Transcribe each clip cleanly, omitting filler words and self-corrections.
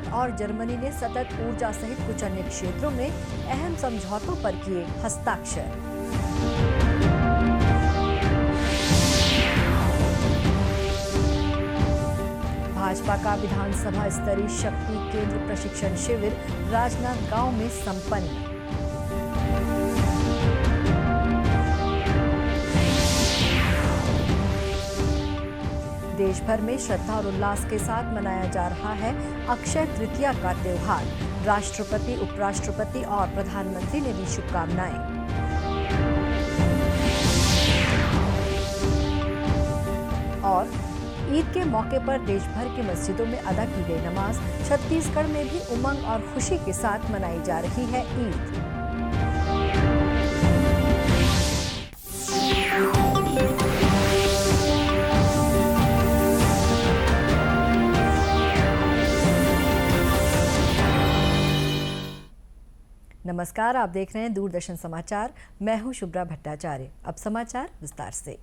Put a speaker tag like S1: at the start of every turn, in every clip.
S1: भारत और जर्मनी ने सतत ऊर्जा सहित कुछ अन्य क्षेत्रों में अहम समझौतों पर किए हस्ताक्षर। भाजपा का विधानसभा स्तरीय शक्ति केंद्र प्रशिक्षण शिविर राजनांदगांव में संपन्न। देश भर में श्रद्धा और उल्लास के साथ मनाया जा रहा है अक्षय तृतीया का त्योहार। राष्ट्रपति, उपराष्ट्रपति और प्रधानमंत्री ने दी शुभकामनाएं। और ईद के मौके पर देश भर की मस्जिदों में अदा की गई नमाज। छत्तीसगढ़ में भी उमंग और खुशी के साथ मनाई जा रही है ईद। नमस्कार, आप देख रहे हैं दूरदर्शन समाचार। मैं हूं शुभ्रा भट्टाचार्य। अब समाचार विस्तार से।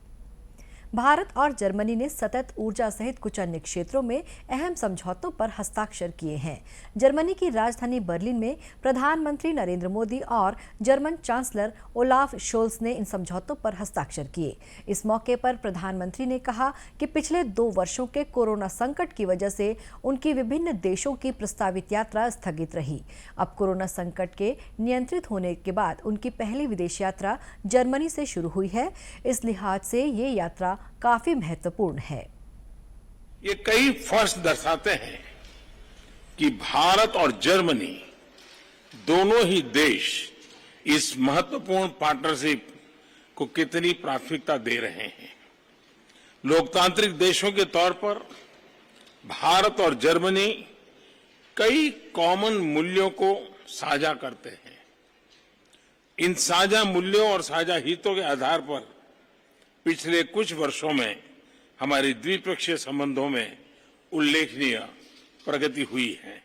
S1: भारत और जर्मनी ने सतत ऊर्जा सहित कुछ अन्य क्षेत्रों में अहम समझौतों पर हस्ताक्षर किए हैं। जर्मनी की राजधानी बर्लिन में प्रधानमंत्री नरेंद्र मोदी और जर्मन चांसलर ओलाफ शोल्स ने इन समझौतों पर हस्ताक्षर किए। इस मौके पर प्रधानमंत्री ने कहा कि पिछले 2 वर्षों के कोरोना संकट की वजह से उनकी विभिन्न देशों की प्रस्तावित यात्रा स्थगित रही। अब कोरोना संकट के नियंत्रित होने के बाद उनकी पहली विदेश यात्रा जर्मनी से शुरू हुई है। इस लिहाज से ये यात्रा काफी महत्वपूर्ण है।
S2: ये कई फर्स्ट दर्शाते हैं कि भारत और जर्मनी दोनों ही देश इस महत्वपूर्ण पार्टनरशिप को कितनी प्राथमिकता दे रहे हैं। लोकतांत्रिक देशों के तौर पर भारत और जर्मनी कई कॉमन मूल्यों को साझा करते हैं। इन साझा मूल्यों और साझा हितों के आधार पर पिछले कुछ वर्षों में हमारे द्विपक्षीय संबंधों में उल्लेखनीय प्रगति हुई है।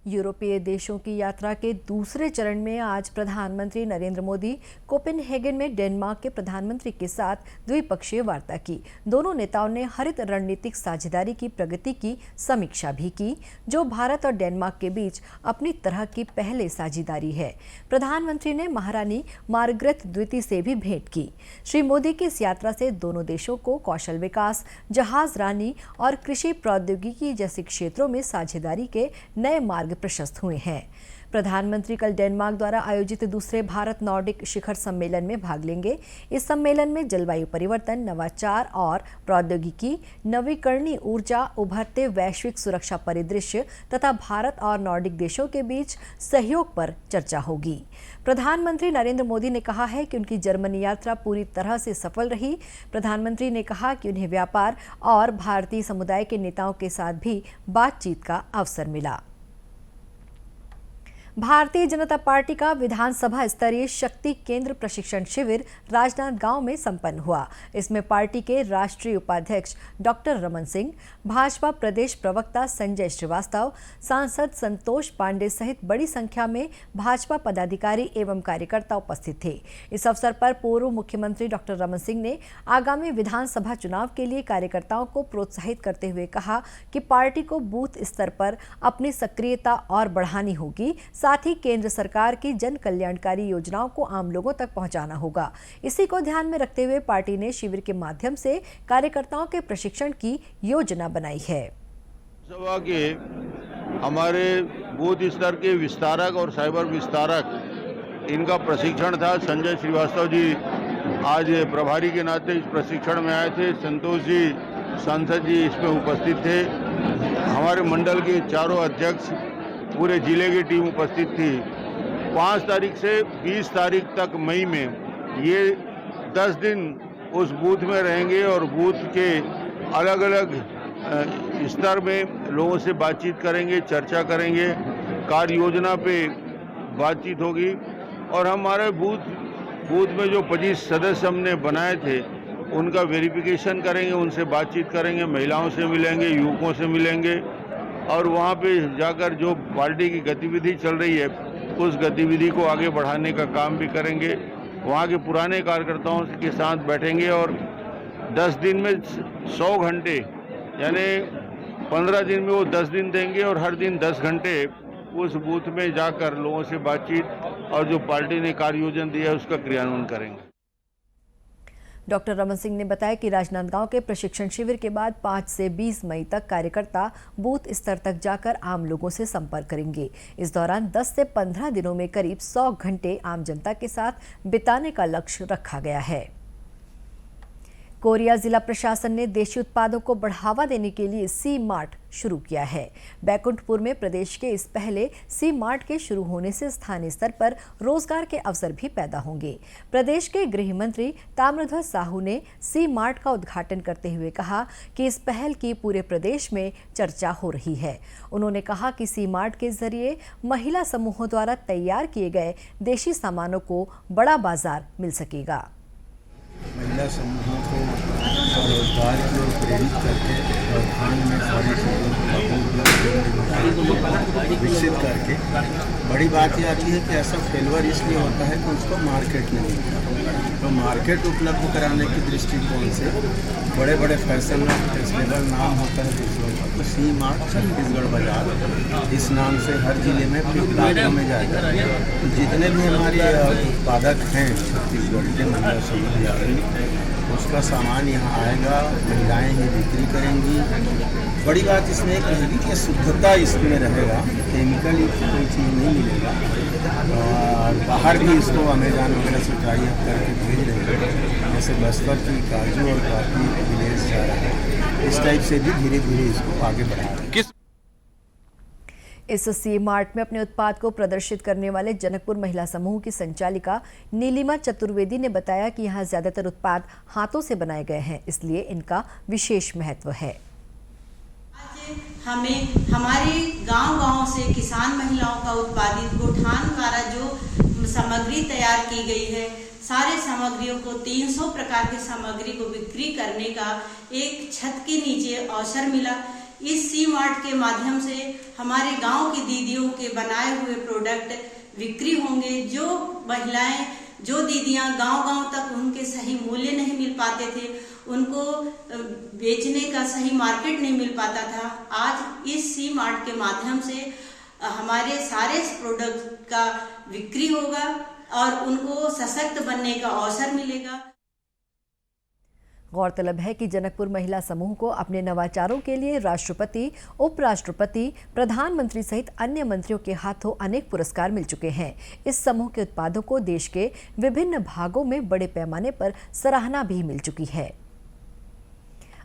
S1: यूरोपीय देशों की यात्रा के दूसरे चरण में आज प्रधानमंत्री नरेंद्र मोदी कोपेनहेगन में डेनमार्क के प्रधानमंत्री के साथ द्विपक्षीय वार्ता की। दोनों नेताओं ने हरित रणनीतिक साझेदारी की प्रगति की समीक्षा भी की, जो भारत और डेनमार्क के बीच अपनी तरह की पहले साझेदारी है। प्रधानमंत्री ने महारानी मार्गरेट द्वितीय से भी भेंट की। श्री मोदी की इस यात्रा से दोनों देशों को कौशल विकास, जहाजरानी और कृषि प्रौद्योगिकी जैसे क्षेत्रों में साझेदारी के नए मार्ग प्रशस्त हुए हैं। प्रधानमंत्री कल डेनमार्क द्वारा आयोजित दूसरे भारत नॉर्डिक शिखर सम्मेलन में भाग लेंगे। इस सम्मेलन में जलवायु परिवर्तन, नवाचार और प्रौद्योगिकी, नवीकरणीय ऊर्जा, उभरते वैश्विक सुरक्षा परिदृश्य तथा भारत और नॉर्डिक देशों के बीच सहयोग पर चर्चा होगी। प्रधानमंत्री नरेंद्र मोदी ने कहा है कि उनकी जर्मनी यात्रा पूरी तरह से सफल रही। प्रधानमंत्री ने कहा कि उन्हें व्यापार और भारतीय समुदाय के नेताओं के साथ भी बातचीत का अवसर मिला। भारतीय जनता पार्टी का विधानसभा स्तरीय शक्ति केंद्र प्रशिक्षण शिविर राजनांदगांव में संपन्न हुआ। इसमें पार्टी के राष्ट्रीय उपाध्यक्ष डॉक्टर रमन सिंह, भाजपा प्रदेश प्रवक्ता संजय श्रीवास्तव, सांसद संतोष पांडे सहित बड़ी संख्या में भाजपा पदाधिकारी एवं कार्यकर्ता उपस्थित थे। इस अवसर पर पूर्व मुख्यमंत्री डॉक्टर रमन सिंह ने आगामी विधानसभा चुनाव के लिए कार्यकर्ताओं को प्रोत्साहित करते हुए कहा कि पार्टी को बूथ स्तर पर अपनी सक्रियता और बढ़ानी होगी। साथ ही केंद्र सरकार की जन कल्याणकारी योजनाओं को आम लोगों तक पहुंचाना होगा। इसी को ध्यान में रखते हुए पार्टी ने शिविर के माध्यम से कार्यकर्ताओं के प्रशिक्षण की योजना बनाई है।
S3: सभा के हमारे बूथ स्तर के विस्तारक और साइबर विस्तारक, इनका प्रशिक्षण था। संजय श्रीवास्तव जी आज प्रभारी के नाते इस प्रशिक्षण में आए थे। संतोष जी सांसद जी इसमें उपस्थित थे। हमारे मंडल के चारों अध्यक्ष, पूरे जिले की टीम उपस्थित थी। 5 तारीख से 20 तारीख तक मई में ये 10 दिन उस बूथ में रहेंगे और बूथ के अलग अलग स्तर में लोगों से बातचीत करेंगे, चर्चा करेंगे, कार्य योजना पे बातचीत होगी। और हमारे बूथ में जो 25 सदस्य हमने बनाए थे उनका वेरिफिकेशन करेंगे, उनसे बातचीत करेंगे, महिलाओं से मिलेंगे, युवकों से मिलेंगे और वहाँ पे जाकर जो पार्टी की गतिविधि चल रही है उस गतिविधि को आगे बढ़ाने का काम भी करेंगे। वहाँ के पुराने कार्यकर्ताओं के साथ बैठेंगे और 10 दिन में 100 घंटे यानी 15 दिन में वो 10 दिन देंगे और हर दिन 10 घंटे उस बूथ में जाकर लोगों से बातचीत और जो पार्टी ने कार्य योजना दिया है उसका क्रियान्वयन करेंगे।
S1: डॉक्टर रमन सिंह ने बताया कि राजनांदगांव के प्रशिक्षण शिविर के बाद 5 से 20 मई तक कार्यकर्ता बूथ स्तर तक जाकर आम लोगों से संपर्क करेंगे। इस दौरान 10 से 15 दिनों में करीब 100 घंटे आम जनता के साथ बिताने का लक्ष्य रखा गया है। कोरिया जिला प्रशासन ने देशी उत्पादों को बढ़ावा देने के लिए सी मार्ट शुरू किया है। बैकुंठपुर में प्रदेश के इस पहले सी मार्ट के शुरू होने से स्थानीय स्तर पर रोजगार के अवसर भी पैदा होंगे। प्रदेश के गृह मंत्री ताम्रध्वज साहू ने सी मार्ट का उद्घाटन करते हुए कहा कि इस पहल की पूरे प्रदेश में चर्चा हो रही है। उन्होंने कहा कि सी मार्ट के जरिए महिला समूहों द्वारा तैयार किए गए देशी सामानों को बड़ा बाजार मिल सकेगा।
S4: महिला समूहों को रोजगार की ओर प्रेरित करके और खान में सारी चीज़ों को विकसित करके बड़ी बात ये आती है कि ऐसा फेलवर इसलिए होता है कि उसको मार्केट नहीं मिलता। तो मार्केट उपलब्ध कराने की दृष्टिकोण से बड़े बड़े फैशनेबल नाम होता है दूसरों का, तो सी मार्ट छत्तीसगढ़ बाजार इस नाम से हर जिले में इलाकों में जाएगा। तो जितने भी हमारे उत्पादक हैं छत्तीसगढ़ के महिला समूह उसका सामान यहाँ आएगा, महिलाएं ही बिक्री करेंगी। बड़ी बात इसमें एक रहेगी कि शुद्धता इसमें रहेगा, केमिकल कोई चीज़ नहीं मिलेगा। और बाहर भी इसको अमेज़न वगैरह से ट्राई करके भेज रहे हैं, जैसे बस्तर की काजू और कॉफी विलेज जा रहा है, इस टाइप से भी धीरे धीरे इसको आगे बढ़ा रहे हैं।
S1: इस सी मार्ट में अपने उत्पाद को प्रदर्शित करने वाले जनकपुर महिला समूह की संचालिका नीलिमा चतुर्वेदी ने बताया कि यहाँ ज्यादातर उत्पाद हाथों से बनाए गए हैं, इसलिए इनका विशेष महत्व है।
S5: आज हमें हमारे गांव-गांव से किसान महिलाओं का उत्पादित गोठान द्वारा जो सामग्री तैयार की गई है, सारे सामग्रियों को 300 प्रकार की सामग्री को बिक्री करने का एक छत के नीचे अवसर मिला। इस सी मार्ट के माध्यम से हमारे गांव की दीदियों के बनाए हुए प्रोडक्ट बिक्री होंगे। जो महिलाएं, जो दीदियां गांव-गांव तक उनके सही मूल्य नहीं मिल पाते थे, उनको बेचने का सही मार्केट नहीं मिल पाता था, आज इस सी मार्ट के माध्यम से हमारे सारे प्रोडक्ट का बिक्री होगा और उनको सशक्त बनने का अवसर मिलेगा।
S1: गौरतलब है कि जनकपुर महिला समूह को अपने नवाचारों के लिए राष्ट्रपति, उपराष्ट्रपति, प्रधानमंत्री सहित अन्य मंत्रियों के हाथों अनेक पुरस्कार मिल चुके हैं। इस समूह के उत्पादों को देश के विभिन्न भागों में बड़े पैमाने पर सराहना भी मिल चुकी है।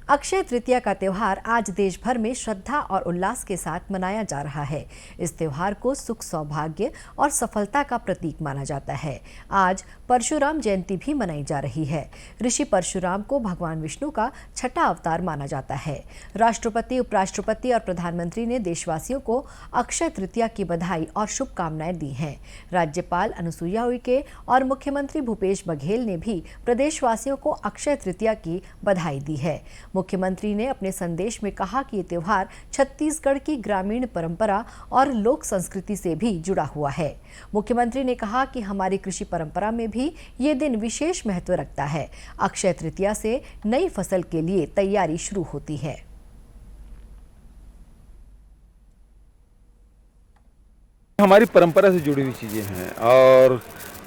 S1: अक्षय तृतीया का त्यौहार आज देश भर में श्रद्धा और उल्लास के साथ मनाया जा रहा है। इस त्यौहार को सुख, सौभाग्य और सफलता का प्रतीक माना जाता है। आज परशुराम जयंती भी मनाई जा रही है। ऋषि परशुराम को भगवान विष्णु का छठा अवतार माना जाता है। राष्ट्रपति, उपराष्ट्रपति और प्रधानमंत्री ने देशवासियों को अक्षय तृतीया की बधाई और शुभकामनाएं दी हैं। राज्यपाल अनुसुईया उइके और मुख्यमंत्री भूपेश बघेल ने भी प्रदेशवासियों को अक्षय तृतीया की बधाई दी है। मुख्यमंत्री ने अपने संदेश में कहा कि ये त्यौहार छत्तीसगढ़ की ग्रामीण परंपरा और लोक संस्कृति से भी जुड़ा हुआ है। मुख्यमंत्री ने कहा कि हमारी कृषि परंपरा में भी ये दिन विशेष महत्व रखता है। अक्षय तृतीया से नई फसल के लिए तैयारी शुरू होती है।
S6: हमारी परंपरा से जुड़ी हुई चीज़ें हैं और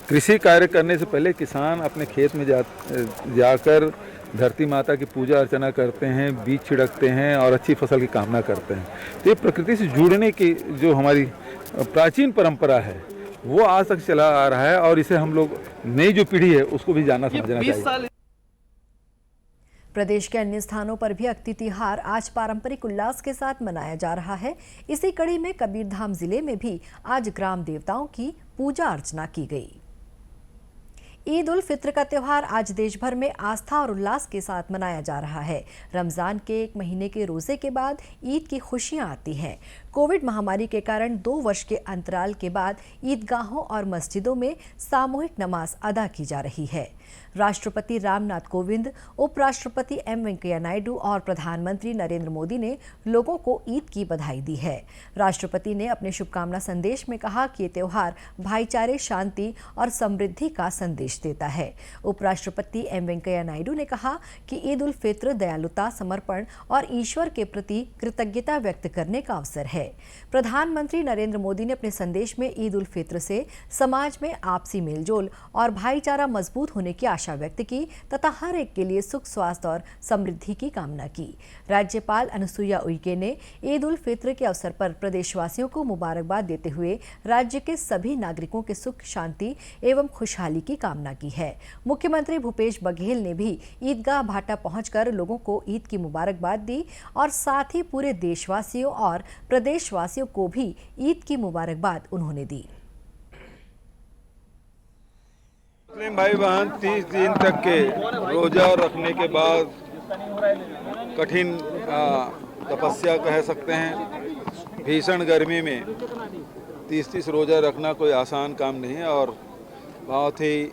S6: कृषि कार्य करने से पहले किसान अपने खेत में जाकर धरती माता की पूजा अर्चना करते हैं, बीज छिड़कते हैं और अच्छी फसल की कामना करते हैं। तो ये प्रकृति से जुड़ने की जो हमारी प्राचीन परंपरा है वो आज तक चला आ रहा है और इसे हम लोग नई जो पीढ़ी है उसको भी जानना समझना चाहिए।
S1: प्रदेश के अन्य स्थानों पर भी अक्ति तिहार आज पारंपरिक उल्लास के साथ मनाया जा रहा है। इसी कड़ी में कबीरधाम जिले में भी आज ग्राम देवताओं की पूजा अर्चना की गई। ईद उल फित्र का त्यौहार आज देश भर में आस्था और उल्लास के साथ मनाया जा रहा है। रमजान के 1 महीने के रोजे के बाद ईद की खुशियां आती हैं। कोविड महामारी के कारण 2 वर्ष के अंतराल के बाद ईदगाहों और मस्जिदों में सामूहिक नमाज अदा की जा रही है। राष्ट्रपति रामनाथ कोविंद, उपराष्ट्रपति एम वेंकैया नायडू और प्रधानमंत्री नरेंद्र मोदी ने लोगों को ईद की बधाई दी है। राष्ट्रपति ने अपने शुभकामना संदेश में कहा कि ये त्योहार भाईचारे, शांति और समृद्धि का संदेश देता है। उपराष्ट्रपति एम वेंकैया नायडू ने कहा कि ईद उल फित्र दयालुता, समर्पण और ईश्वर के प्रति कृतज्ञता व्यक्त करने का अवसर है। प्रधानमंत्री नरेंद्र मोदी ने अपने संदेश में ईद उल फित्र से समाज में आपसी मेलजोल और भाईचारा मजबूत होने की आशा व्यक्त की तथा हर एक के लिए सुख, स्वास्थ्य और समृद्धि की कामना की। राज्यपाल अनुसुईया उइके ने ईद उल फित्र के अवसर पर प्रदेशवासियों को मुबारकबाद देते हुए राज्य के सभी नागरिकों के सुख, शांति एवं खुशहाली की कामना की है। मुख्यमंत्री भूपेश बघेल ने भी ईदगाह भाटा पहुंचकर लोगों को ईद की मुबारकबाद दी और साथ ही पूरे देशवासियों और प्रदेशवासियों को भी ईद की मुबारकबाद उन्होंने दी।
S6: मुस्लिम भाई बहन 30 दिन तक के रोजा रखने के बाद कठिन तपस्या कह सकते हैं। भीषण गर्मी में 30 रोजा रखना कोई आसान काम नहीं है और बहुत ही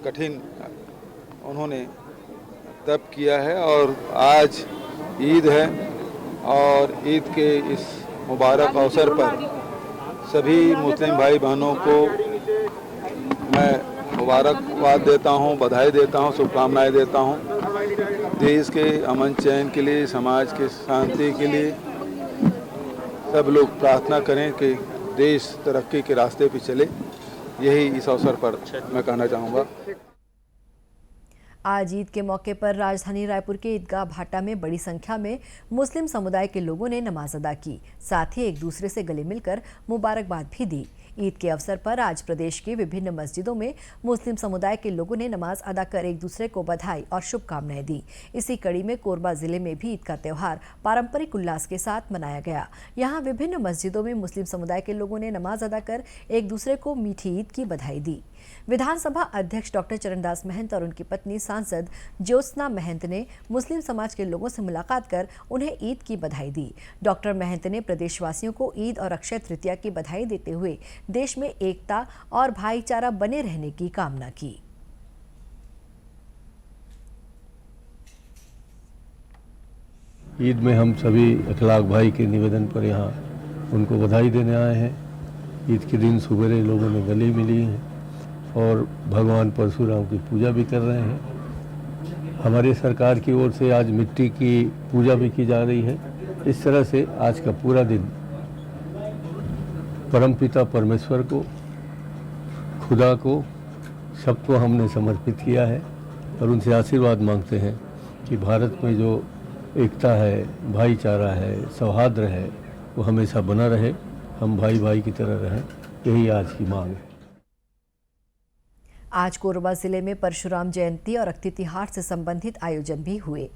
S6: कठिन उन्होंने तप किया है। और आज ईद है और ईद के इस मुबारक अवसर पर सभी मुस्लिम भाई बहनों को मैं मुबारकबाद देता हूं, बधाई देता हूं, शुभकामनाएं देता हूं। देश के अमन चैन के लिए, समाज के शांति के लिए सब लोग प्रार्थना करें कि देश तरक्की के रास्ते पे चले। यही इस अवसर पर मैं कहना चाहूँगा।
S1: आज ईद के मौके पर राजधानी रायपुर के ईदगाह भाटा में बड़ी संख्या में मुस्लिम समुदाय के लोगों ने नमाज अदा की, साथ ही एक दूसरे से गले मिलकर मुबारकबाद भी दी। ईद के अवसर पर आज प्रदेश की विभिन्न मस्जिदों में मुस्लिम समुदाय के लोगों ने नमाज अदा कर एक दूसरे को बधाई और शुभकामनाएं दी। इसी कड़ी में कोरबा जिले में भी ईद का त्योहार पारंपरिक उल्लास के साथ मनाया गया। यहाँ विभिन्न मस्जिदों में मुस्लिम समुदाय के लोगों ने नमाज अदा कर एक दूसरे को मीठी ईद की बधाई दी। विधानसभा अध्यक्ष डॉक्टर चरणदास महंत और उनकी पत्नी सांसद ज्योत्सना महंत ने मुस्लिम समाज के लोगों से मुलाकात कर उन्हें ईद की बधाई दी। डॉक्टर महंत ने प्रदेशवासियों को ईद और अक्षय तृतीया की बधाई देते हुए देश में एकता और भाईचारा बने रहने की कामना की।
S7: ईद में हम सभी अखलाक भाई के निवेदन पर यहाँ उनको बधाई देने आए हैं। ईद के दिन सुबह लोगों ने गले मिली हैं और भगवान परशुराम की पूजा भी कर रहे हैं। हमारी सरकार की ओर से आज मिट्टी की पूजा भी की जा रही है। इस तरह से आज का पूरा दिन परमपिता परमेश्वर को, खुदा को, सबको हमने समर्पित किया है और उनसे आशीर्वाद मांगते हैं कि भारत में जो एकता है, भाईचारा है, सौहार्द है, वो हमेशा बना रहे। हम भाई भाई की तरह रहें, यही आज की मांग है।
S1: आज कोरबा जिले में परशुराम जयंती और अक्षय तिहार से संबंधित आयोजन भी हुए।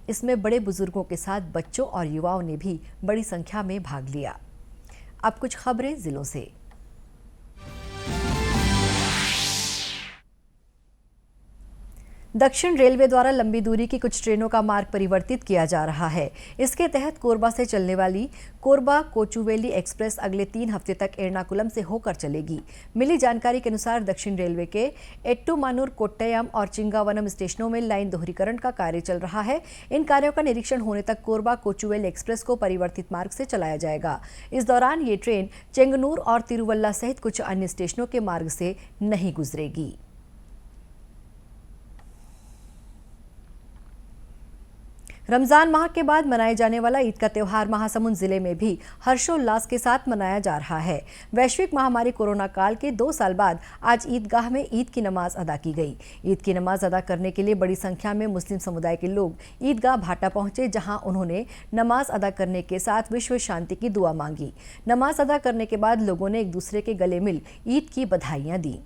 S1: इसमें बड़े बुजुर्गों के साथ बच्चों और युवाओं ने भी बड़ी संख्या में भाग लिया। अब कुछ खबरें जिलों से। दक्षिण रेलवे द्वारा लंबी दूरी की कुछ ट्रेनों का मार्ग परिवर्तित किया जा रहा है। इसके तहत कोरबा से चलने वाली कोरबा कोचुवेली एक्सप्रेस अगले 3 हफ्ते तक एर्नाकुलम से होकर चलेगी। मिली जानकारी के अनुसार दक्षिण रेलवे के एट्टुमानूर, कोट्टयम और चिंगावनम स्टेशनों में लाइन दोहरीकरण का कार्य चल रहा है। इन कार्यों का निरीक्षण होने तक कोरबा कोचुवेली एक्सप्रेस को परिवर्तित मार्ग से चलाया जाएगा। इस दौरान ये ट्रेन चेंगनूर और तिरुवल्ला सहित कुछ अन्य स्टेशनों के मार्ग से नहीं गुजरेगी। रमजान माह के बाद मनाए जाने वाला ईद का त्योहार महासमुंद जिले में भी हर्षोल्लास के साथ मनाया जा रहा है। वैश्विक महामारी कोरोना काल के 2 साल बाद आज ईदगाह में ईद की नमाज अदा की गई। ईद की नमाज अदा करने के लिए बड़ी संख्या में मुस्लिम समुदाय के लोग ईदगाह भाटा पहुंचे, जहां उन्होंने नमाज अदा करने के साथ विश्व शांति की दुआ मांगी। नमाज अदा करने के बाद लोगों ने एक दूसरे के गले मिल ईद की बधाइयां दी।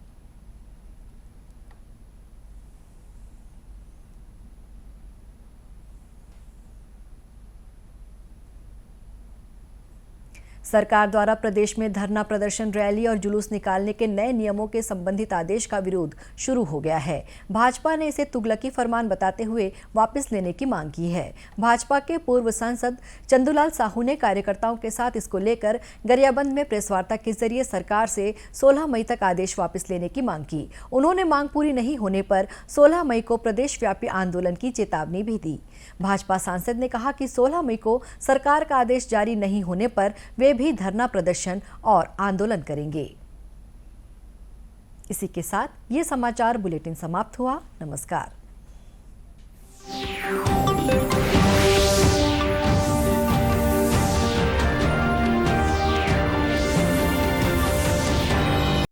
S1: सरकार द्वारा प्रदेश में धरना प्रदर्शन, रैली और जुलूस निकालने के नए नियमों के संबंधित आदेश का विरोध शुरू हो गया है। भाजपा ने इसे तुगलकी फरमान बताते हुए वापस लेने की मांग की है। भाजपा के पूर्व सांसद चंदूलाल साहू ने कार्यकर्ताओं के साथ इसको लेकर गरियाबंद में प्रेस वार्ता के जरिए सरकार से 16 मई तक आदेश वापस लेने की मांग की। उन्होंने मांग पूरी नहीं होने पर 16 मई को प्रदेश व्यापी आंदोलन की चेतावनी भी दी। भाजपा सांसद ने कहा कि 16 मई को सरकार का आदेश जारी नहीं होने पर वे भी धरना प्रदर्शन और आंदोलन करेंगे। इसी के साथ ये समाचार बुलेटिन समाप्त हुआ। नमस्कार।